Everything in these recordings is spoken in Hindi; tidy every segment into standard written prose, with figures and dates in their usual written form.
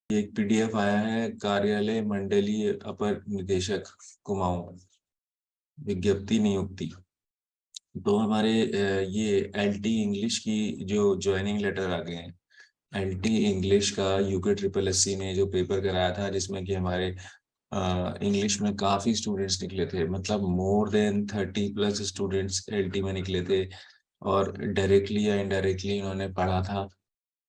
एक पीडीएफ आया है कार्यालय मंडलीय अपर निदेशक कुमाऊं विज्ञप्ति नियुक्ति। तो हमारे ये एलटी इंग्लिश की जो ज्वाइनिंग लेटर आ गए हैं। एलटी इंग्लिश का यूके ट्रिपल एससी ने जो पेपर कराया था जिसमें कि हमारे इंग्लिश में काफ़ी स्टूडेंट्स निकले थे, मतलब मोर देन 30+ स्टूडेंट्स एलटी में निकले थे। और डायरेक्टली या इनडायरेक्टली इन्होंने पढ़ा था।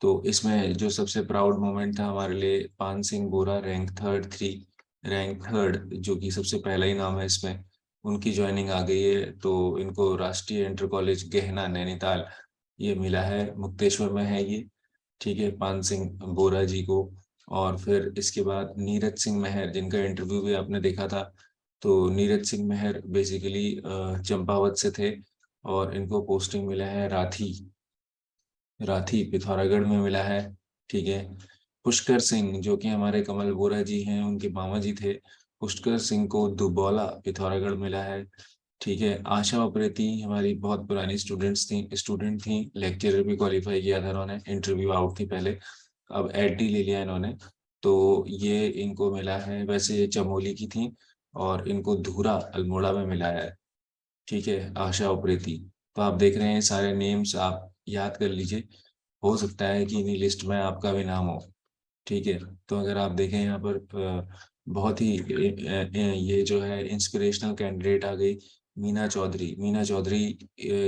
तो इसमें जो सबसे प्राउड मोमेंट था हमारे लिए, पान सिंह बोरा रैंक थर्ड जो कि सबसे पहला ही नाम है इसमें, उनकी ज्वाइनिंग आ गई है। तो इनको राष्ट्रीय इंटर कॉलेज गहना नैनीताल ये मिला है, मुक्तेश्वर में है ये। ठीक है, पान सिंह बोरा जी को। और फिर इसके बाद नीरज सिंह महर जिनका इंटरव्यू भी आपने देखा था। तो नीरज सिंह महर बेसिकली चंपावत से थे और इनको पोस्टिंग मिला है राथी राथी पिथौरागढ़ में मिला है। ठीक है। पुष्कर सिंह जो कि हमारे कमल बोरा जी हैं उनके मामा जी थे, पुष्कर सिंह को दुबौला पिथौरागढ़ मिला है। ठीक है। आशा उप्रेती हमारी बहुत पुरानी स्टूडेंट थी, लेक्चरर भी क्वालिफाई किया था उन्होंने, इंटरव्यू आउट थी पहले, अब एलटी ले लिया इन्होंने। तो ये इनको मिला है, वैसे ये चमोली की थी और इनको धूरा अल्मोड़ा में मिला है। ठीक है, आशा उप्रेती। तो आप देख रहे हैं सारे नेम्स, आप याद कर लीजिए, हो सकता है कि इन्हीं लिस्ट में आपका भी नाम हो। ठीक है। तो अगर आप देखें यहाँ पर बहुत ही ये जो है इंस्पिरेशनल कैंडिडेट आ गई, मीना चौधरी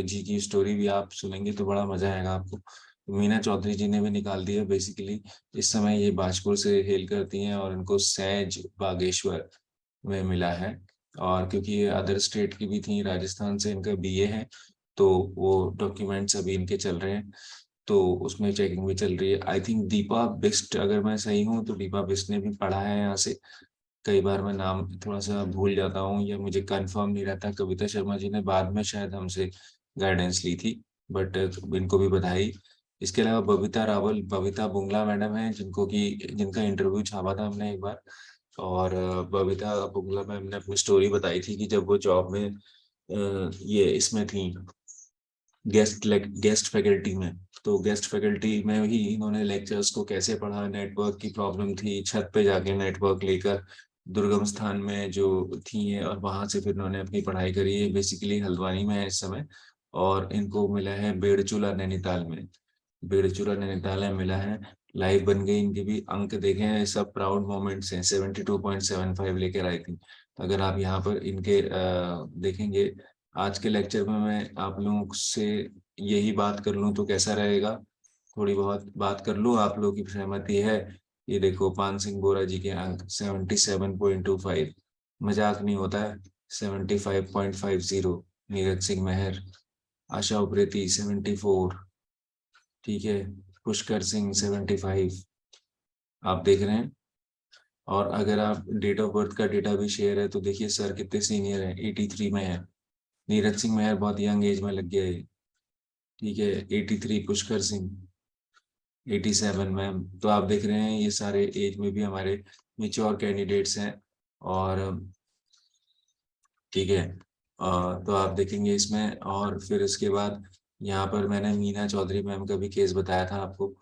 जी की स्टोरी भी आप सुनेंगे तो बड़ा मजा आएगा आपको। तो मीना चौधरी जी ने भी निकाल दिया बेसिकली। इस समय ये बाजपुर से हेल करती हैं और इनको सैज बागेश्वर में मिला है। और क्योंकि ये अदर स्टेट की भी थी, राजस्थान से इनका बीए है, तो वो डॉक्यूमेंट्स अभी इनके चल रहे हैं, तो उसमें चेकिंग भी चल रही है। आई थिंक दीपा बिस्ट, अगर मैं सही हूँ तो दीपा बिस्ट ने भी पढ़ा है यहाँ से। कई बार मैं नाम थोड़ा सा भूल जाता हूँ या मुझे कंफर्म नहीं रहता। कविता शर्मा जी ने बाद में शायद हमसे गाइडेंस ली थी, बट इनको भी बधाई। इसके अलावा बबीता बुंगला मैडम है जिनका इंटरव्यू छापा था हमने एक बार। और बबीता बुंगला मैम ने अपनी स्टोरी बताई थी कि जब वो जॉब में ये इसमें थी, गेस्ट फैकल्टी में। तो गेस्ट फैकल्टी में ही इन्होंने लेक्चर्स को कैसे पढ़ा, नेटवर्क की प्रॉब्लम थी, छत पे जाके नेटवर्क लेकर दुर्गम स्थान में जो थी, और वहां से फिर इन्होंने अपनी पढ़ाई करी है। बेसिकली हल्द्वानी में है इस समय। और इनको मिला है बेड़चूला नैनीताल में मिला है। लाइव बन गई इनकी भी, अंक देखे हैं, सब प्राउड मोमेंट्स हैं, 72.75 लेकर आई थी। अगर आप यहाँ पर इनके देखेंगे, आज के लेक्चर में मैं आप लोगों से यही बात कर लूँ तो कैसा रहेगा, थोड़ी बहुत बात कर लूँ, आप लोगों की सहमति है? ये देखो, पान सिंह बोरा जी के अंक 77.25, मजाक नहीं होता है। 75.50, नीरज सिंह महर, आशा उप्रेती 74। ठीक है, पुष्कर सिंह 75, आप देख रहे हैं। और अगर आप डेट ऑफ बर्थ का डेटा भी शेयर है तो देखिए सर कितने सीनियर है, 83 में है। नीरज सिंह महर बहुत यंग एज में लग गया है। ठीक है, 83 पुष्कर सिंह, 87 मैम। तो आप देख रहे हैं ये सारे एज में भी हमारे मेच्योर कैंडिडेट्स हैं। और ठीक है, तो आप देखेंगे इसमें। और फिर इसके बाद यहाँ पर मैंने मीना चौधरी मैम का भी केस बताया था आपको।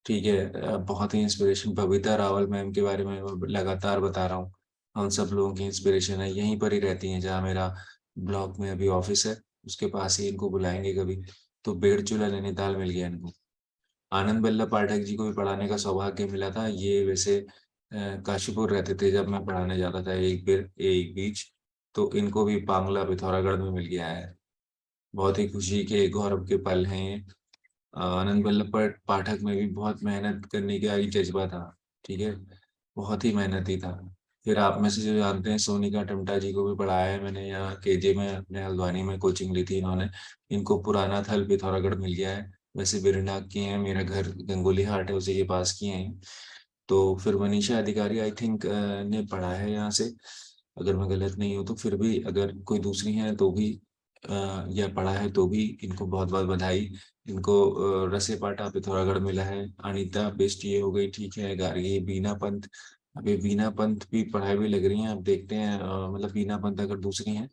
ठीक है, बहुत ही इंस्पिरेशन, बबीता रावल मैम के बारे में मैं लगातार बता रहा हूँ। हम सब लोगों की इंस्पिरेशन है, यहीं पर ही रहती हैं जहाँ मेरा ब्लॉक में अभी ऑफिस है, उसके पास ही इनको बुलाएंगे कभी। तो बेड़चूला नैनीताल मिल गया इनको। आनंद बल्लभ पाठक जी को भी पढ़ाने का सौभाग्य मिला था। ये वैसे काशीपुर रहते थे जब मैं पढ़ाने जाता था एक बीच। तो इनको भी पांगला पिथौरागढ़ में मिल गया है। बहुत ही खुशी के गौरव के पल हैं ये। आनंद वल्लभ पाठक में भी बहुत मेहनत करने का ही जज्बा था। ठीक है, बहुत ही मेहनती था। फिर आप में से जो जानते हैं, सोनिका टमटा जी को भी पढ़ाया है मैंने, यहाँ केजे में अपने हल्द्वानी में कोचिंग ली थी इन्होंने। इनको पुराना थल पिथौरागढ़ मिल गया है। वैसे बिरनाग की हैं, मेरा घर गंगोली हाट है उसी के पास की हैं। तो फिर मनीषा अधिकारी आई थिंक ने पढ़ा है यहाँ से, अगर मैं गलत नहीं हूँ तो। फिर भी अगर कोई दूसरी हैं तो भी या पढ़ा है तो भी इनको बहुत बहुत बधाई। इनको रसेपाटा पिथौरागढ़ मिला है। अनीता बेस्ट ये हो गई। ठीक है, गार्गी बीना पंत, अभी बीना पंत भी पढ़ाई भी लग रही हैं, अब देखते हैं। मतलब बीना पंत अगर दूसरी हैं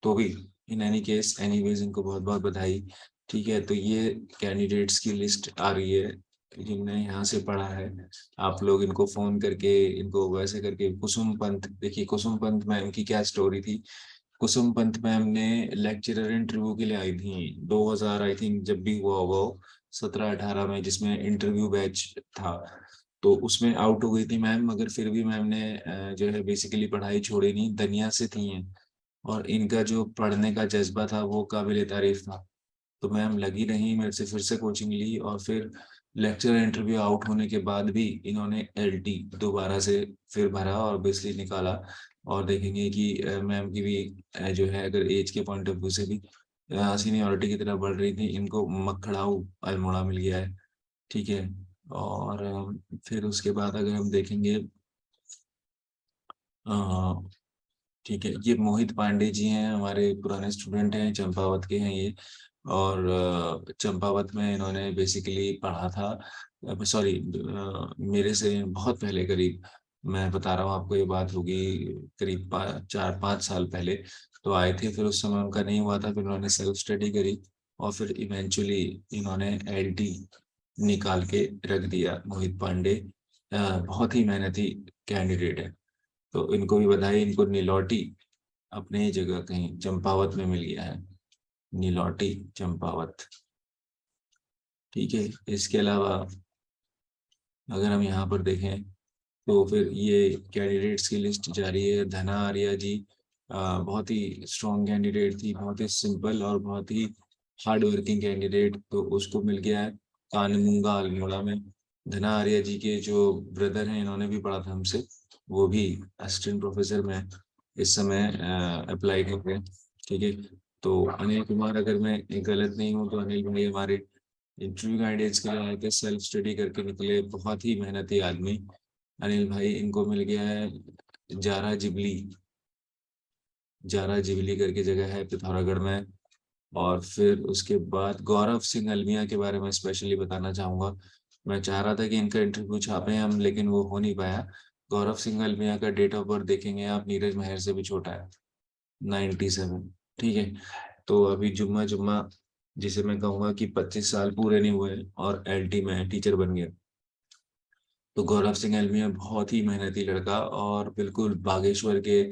तो भी, इन एनी केस एनीवेज इनको बहुत बहुत बधाई। ठीक है, तो ये कैंडिडेट्स की लिस्ट आ रही है जिनने यहाँ से पढ़ा है, आप लोग इनको फोन करके, इनको वैसे करके, कुसुम पंत, देखिए कुसुम पंत मैम की क्या स्टोरी थी। कुसुम पंत मैम ने लेक्चरर इंटरव्यू के लिए आई थी 2000 आई थिंक, जब भी हुआ होगा वो 17-18 में, जिसमें इंटरव्यू बैच था, तो उसमें आउट हो गई थी मैम, मगर फिर भी मैम ने जो है बेसिकली पढ़ाई छोड़ी नहीं, दनिया से थी हैं। और इनका जो पढ़ने का जज्बा था वो काबिल तारीफ था। तो मैम लगी रही, मेरे से फिर से कोचिंग ली, और फिर लेक्चर इंटरव्यू आउट होने के बाद भी इन्होंने एलटी दोबारा से फिर भरा और बेसिकली निकाला। और देखेंगे कि मैम की भी जो है, अगर एज के पॉइंट ऑफ व्यू से भी सीनियरिटी की तरफ बढ़ रही थी, इनको मखड़ाऊ अल्मोड़ा मिल गया है। ठीक है। और फिर उसके बाद अगर हम देखेंगे, अ, ठीक है, ये मोहित पांडे जी हैं, हमारे पुराने स्टूडेंट हैं, चंपावत के हैं ये। और चंपावत में इन्होंने बेसिकली पढ़ा था, सॉरी, मेरे से बहुत पहले, करीब, मैं बता रहा हूँ आपको, ये बात होगी करीब 4-5 साल पहले। तो आए थे, फिर उस समय उनका नहीं हुआ था, फिर उन्होंने सेल्फ स्टडी करी, और फिर इवेंचुअली इन्होंने एलटी निकाल के रख दिया। मोहित पांडे बहुत ही मेहनती कैंडिडेट है, तो इनको भी बधाई। इनको नीलौटी अपने जगह कहीं चंपावत में मिल गया है, नीलौटी चंपावत। ठीक है। इसके अलावा अगर हम यहाँ पर देखें, तो फिर ये कैंडिडेट्स की लिस्ट जारी है। धना आर्या जी बहुत ही स्ट्रॉन्ग कैंडिडेट थी, बहुत ही सिंपल और बहुत ही हार्ड वर्किंग कैंडिडेट, तो उसको मिल गया है कानमुंगा अल्मोड़ा में। धना आर्या जी के जो ब्रदर हैं, इन्होंने भी पढ़ा था हमसे, वो भी असिस्टेंट प्रोफेसर में इस समय अप्लाई कर रहे हैं। ठीक है। तो अनिल कुमार, अगर मैं गलत नहीं हूँ, तो अनिल भाई हमारे इंटरव्यू गाइडेंस के लिए आए थे, सेल्फ स्टडी करके निकले, बहुत ही मेहनती आदमी अनिल भाई। इनको मिल गया है जारा जिबली, जारा जिबली करके जगह है पिथौरागढ़ में। और फिर उसके बाद गौरव सिंह अलमिया के बारे में स्पेशली बताना चाहूँगा। मैं चाह रहा था कि इनका इंटरव्यू छापें हम, लेकिन वो हो नहीं पाया। गौरव सिंह अलमिया का डेट ऑफ बर्थ देखेंगे आप, नीरज मेहर से भी छोटा है, 97। ठीक है। तो अभी जुम्मा जुम्मा, जिसे मैं कहूँगा कि 25 साल पूरे नहीं हुए और एलटी में टीचर बन गए। तो गौरव सिंह एलमिया बहुत ही मेहनती लड़का, और बिल्कुल बागेश्वर के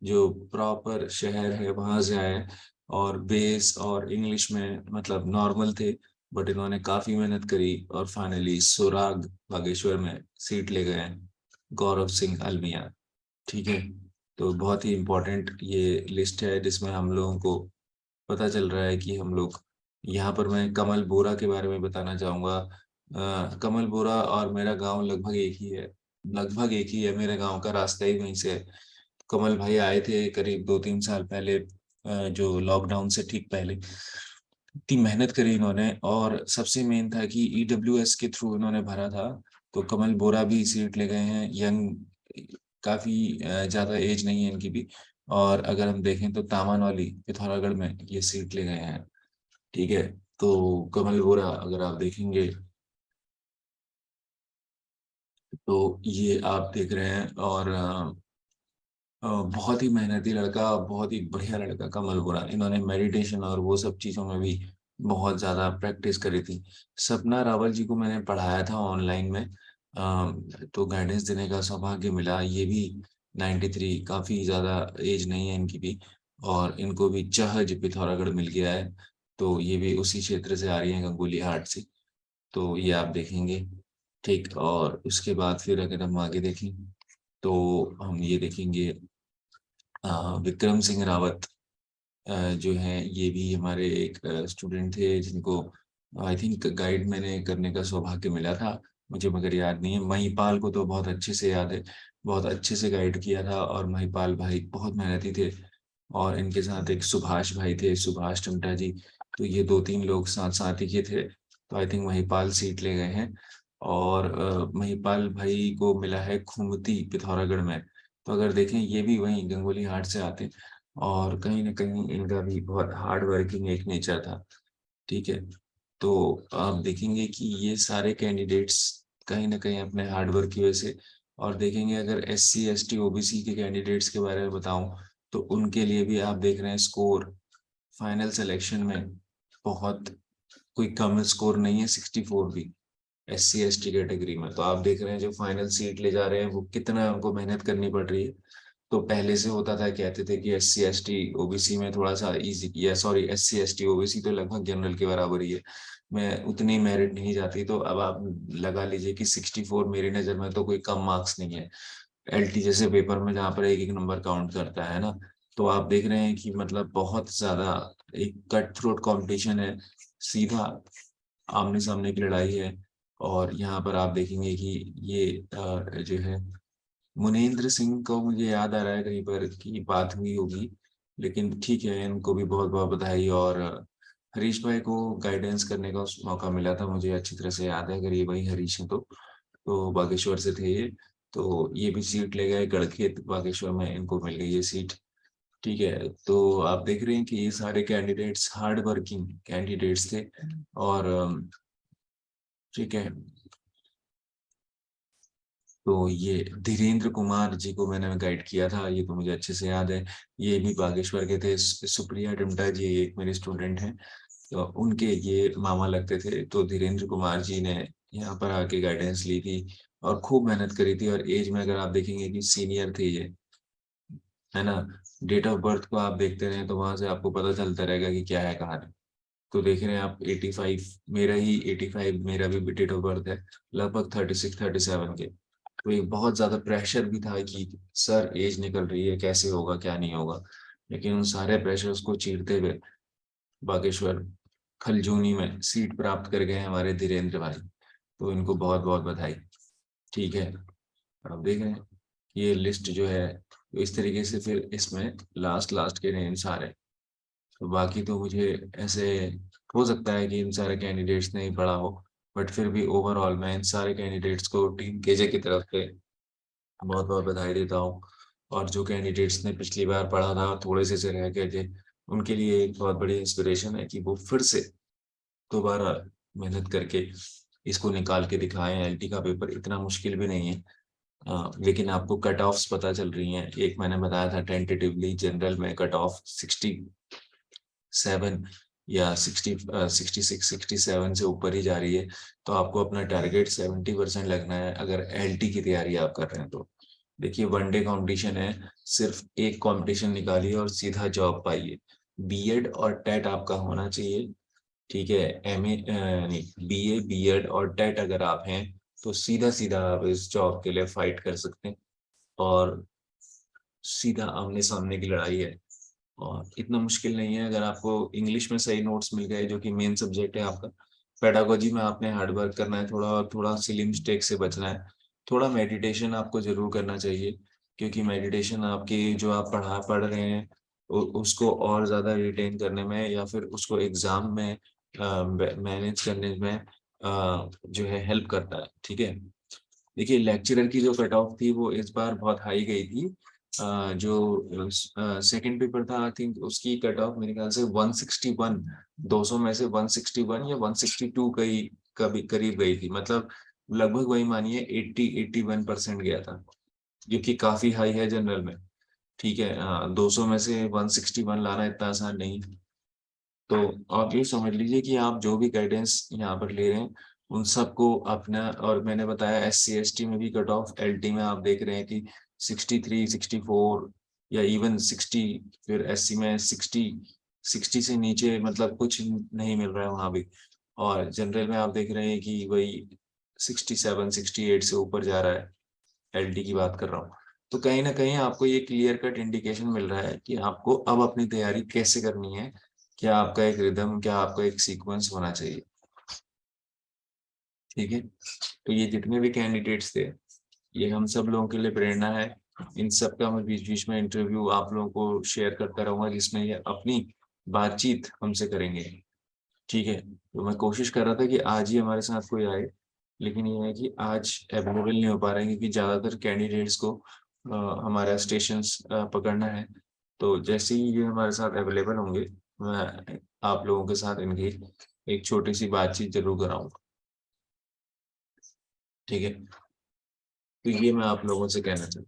जो प्रॉपर शहर है वहां से आए, और बेस और इंग्लिश में मतलब नॉर्मल थे, बट इन्होंने काफी मेहनत करी और फाइनली सुराग बागेश्वर में सीट ले गए हैं गौरव सिंह अलमिया। ठीक है। तो बहुत ही इम्पोर्टेंट ये लिस्ट है, जिसमें हम लोगों को पता चल रहा है कि हम लोग, यहाँ पर मैं कमल बोरा के बारे में बताना चाहूँगा। कमल बोरा और मेरा गांव लगभग एक ही है, लगभग एक ही है, मेरे गांव का रास्ता ही वहीं से है। कमल भाई आए थे करीब 2-3 साल पहले, जो लॉकडाउन से ठीक पहले। इतनी मेहनत करी इन्होंने, और सबसे मेन था कि ईडब्ल्यूएस के थ्रू इन्होंने भरा था। तो कमल बोरा भी सीट ले गए हैं, यंग, काफी ज्यादा एज नहीं है इनकी भी। और अगर हम देखें तो तामानवाली पिथौरागढ़ में ये सीट ले गए हैं। ठीक है। तो कमल बोरा अगर आप देखेंगे, तो ये आप देख रहे हैं, और बहुत ही मेहनती लड़का, बहुत ही बढ़िया लड़का कमल बोरा। इन्होंने मेडिटेशन और वो सब चीज़ों में भी बहुत ज़्यादा प्रैक्टिस करी थी। सपना रावल जी को मैंने पढ़ाया था ऑनलाइन में, तो गाइडेंस देने का सौभाग्य मिला। ये भी 93, काफ़ी ज़्यादा एज नहीं है इनकी भी, और इनको भी चहज पिथौरागढ़ मिल गया है। तो ये भी उसी क्षेत्र से आ रही है, गंगोली हाट से। तो ये आप देखेंगे। ठीक। और उसके बाद फिर अगर हम आगे देखें, तो हम ये देखेंगे, विक्रम सिंह रावत जो हैं, ये भी हमारे एक स्टूडेंट थे, जिनको आई थिंक गाइड मैंने करने का सौभाग्य मिला था, मुझे मगर याद नहीं है। महिपाल को तो बहुत अच्छे से याद है, बहुत अच्छे से गाइड किया था, और महिपाल भाई बहुत मेहनती थे। और इनके साथ एक सुभाष भाई थे, सुभाष टमटा जी। तो ये 2-3 लोग साथ साथ ही के थे। तो आई थिंक महिपाल सीट ले गए हैं। और महिपाल भाई को मिला है खुमती पिथौरागढ़ में। तो अगर देखें, ये भी वहीं गंगोली हाट से आते हैं, और कहीं ना कहीं इनका भी बहुत हार्ड वर्किंग एक नेचर था। ठीक है। तो आप देखेंगे कि ये सारे कैंडिडेट्स कहीं ना कहीं अपने हार्ड वर्क की वजह से, और देखेंगे अगर SC ST OBC के कैंडिडेट्स के बारे में बताऊं, तो उनके लिए भी आप देख रहे हैं स्कोर फाइनल सिलेक्शन में बहुत कोई कम स्कोर नहीं है, 64 भी। SC ST कैटेगरी में। तो आप देख रहे हैं जो फाइनल सीट ले जा रहे हैं वो कितना उनको मेहनत करनी पड़ रही है। तो पहले से होता था, कहते थे कि SC ST OBC में थोड़ा सा इजी, या सॉरी SC ST OBC तो लगभग जनरल के बराबर ही है, मैं उतनी मेरिट नहीं जाती। तो अब आप लगा लीजिए कि 64 मेरी नज़र में तो कोई कम मार्क्स नहीं है। LT जैसे पेपर में जहाँ पर एक एक नंबर काउंट करता है ना, तो आप देख रहे हैं कि मतलब बहुत ज्यादा एक कट थ्रोट कॉम्पिटिशन है, सीधा आमने सामने की लड़ाई है। और यहाँ पर आप देखेंगे कि ये जो है मुनेंद्र सिंह को मुझे याद आ रहा है कहीं पर की बात हुई होगी, लेकिन ठीक है, इनको भी बहुत बहुत बधाई। और हरीश भाई को गाइडेंस करने का मौका मिला था, मुझे अच्छी तरह से याद है, अगर ये वही हरीश है तो बागेश्वर से थे ये। तो ये भी सीट ले गए गढ़खेत बागेश्वर में, इनको मिल गई ये सीट। ठीक है, तो आप देख रहे हैं कि ये सारे कैंडिडेट्स हार्ड वर्किंग कैंडिडेट्स थे। और ठीक है, तो ये धीरेन्द्र कुमार जी को मैंने गाइड किया था, ये तो मुझे अच्छे से याद है। ये भी बागेश्वर के थे। सुप्रिया डिमटा जी एक मेरे स्टूडेंट हैं, तो उनके ये मामा लगते थे। तो धीरेन्द्र कुमार जी ने यहाँ पर आके गाइडेंस ली थी और खूब मेहनत करी थी। और एज में अगर आप देखेंगे कि सीनियर थे ये, है ना। डेट ऑफ बर्थ को आप देखते रहे तो वहां से आपको पता चलता रहेगा कि क्या है कहानी। तो देख रहे हैं आप 85, मेरा ही 85 मेरा भी डेट ऑफ बर्थ है, लगभग 36 37 के। तो एक बहुत ज्यादा प्रेशर भी था कि सर एज निकल रही है, कैसे होगा क्या नहीं होगा। लेकिन उन सारे प्रेशर्स को चीरते हुए बागेश्वर खलजूनी में सीट प्राप्त कर गए हमारे धीरेन्द्र भाई। तो इनको बहुत बहुत बधाई। ठीक है, अब देख रहे हैं ये लिस्ट जो है, तो इस तरीके से फिर इसमें लास्ट लास्ट के नेम्स आ रहे हैं। तो बाकी तो मुझे ऐसे हो सकता है कि इन सारे कैंडिडेट्स ने ही पढ़ा हो, बट फिर भी ओवरऑल मैं इन सारे कैंडिडेट्स को टीम केजे की तरफ से बहुत बहुत बधाई देता हूँ। और जो कैंडिडेट्स ने पिछली बार पढ़ा था, थोड़े से रह गए थे, उनके लिए एक बहुत बड़ी इंस्पिरेशन है कि वो फिर से दोबारा मेहनत करके इसको निकाल के दिखाएं। LT का पेपर इतना मुश्किल भी नहीं है। लेकिन आपको कट ऑफ्स पता चल रही हैं, एक मैंने बताया था टेंटेटिवली जनरल में कट ऑफ 67 या 66 67 से ऊपर ही जा रही है। तो आपको अपना टारगेट 70% लगना है अगर LT की तैयारी आप कर रहे हैं तो। देखिए वनडे कंपटीशन है, सिर्फ एक कंपटीशन निकालिए और सीधा जॉब पाइए। बीएड और टेट आपका होना चाहिए। ठीक है, MA नहीं, BA BEd और टेट अगर आप हैं तो सीधा सीधा आप इस जॉब के लिए फाइट कर सकते हैं। और सीधा आमने सामने की लड़ाई है, और इतना मुश्किल नहीं है। अगर आपको इंग्लिश में सही नोट्स मिल गए, जो कि मेन सब्जेक्ट है आपका, पेडागोजी में आपने हार्ड वर्क करना है थोड़ा, और थोड़ा सिली मिस्टेक से बचना है। थोड़ा मेडिटेशन आपको जरूर करना चाहिए, क्योंकि मेडिटेशन आपकी जो आप पढ़ रहे हैं उसको और ज्यादा रिटेन करने में, या फिर उसको एग्जाम में मैनेज करने में जो है हेल्प करता है। ठीक है, देखिए लेक्चरर की जो कट ऑफ थी वो इस बार बहुत हाई गई थी। जो सेकंड पेपर था आई थिंक, उसकी कट ऑफ मेरे ख्याल से 161, 200 में से 161 या 162 कई कभी करीब गई थी, मतलब लगभग वही मानिए 81% गया था, जो कि काफी हाई है जनरल में। ठीक है, 200 में से 161 लाना इतना आसान नहीं है। तो आप ये समझ लीजिए कि आप जो भी गाइडेंस यहाँ पर ले रहे हैं उन सबको अपना, और मैंने बताया SC ST में भी कट ऑफ, LT में आप देख रहे हैं कि 63 64 या इवन 60, फिर SC में 60 से नीचे मतलब कुछ नहीं मिल रहा है वहां भी। और जनरल में आप देख रहे हैं कि वही 67 68 से ऊपर जा रहा है, LT की बात कर रहा हूँ। तो कहीं ना कहीं आपको ये क्लियर कट इंडिकेशन मिल रहा है कि आपको अब अपनी तैयारी कैसे करनी है, क्या आपका एक रिदम, क्या आपका एक सीक्वेंस होना चाहिए। ठीक है, तो ये जितने भी कैंडिडेट्स थे, ये हम सब लोगों के लिए प्रेरणा है। इन सब का मैं बीच बीच में इंटरव्यू आप लोगों को शेयर करता रहूंगा, जिसमें ये अपनी बातचीत हमसे करेंगे। ठीक है, तो मैं कोशिश कर रहा था कि आज ही हमारे साथ कोई आए, लेकिन ये है कि आज अवेलेबल नहीं हो पा रहे हैं, क्योंकि ज़्यादातर कैंडिडेट्स को हमारा स्टेशन पकड़ना है। तो जैसे ही ये हमारे साथ अवेलेबल होंगे, मैं आप लोगों के साथ इनकी एक छोटी सी बातचीत जरूर कराऊंगा। ठीक है, तो ये मैं आप लोगों से कहना चाहता हूँ।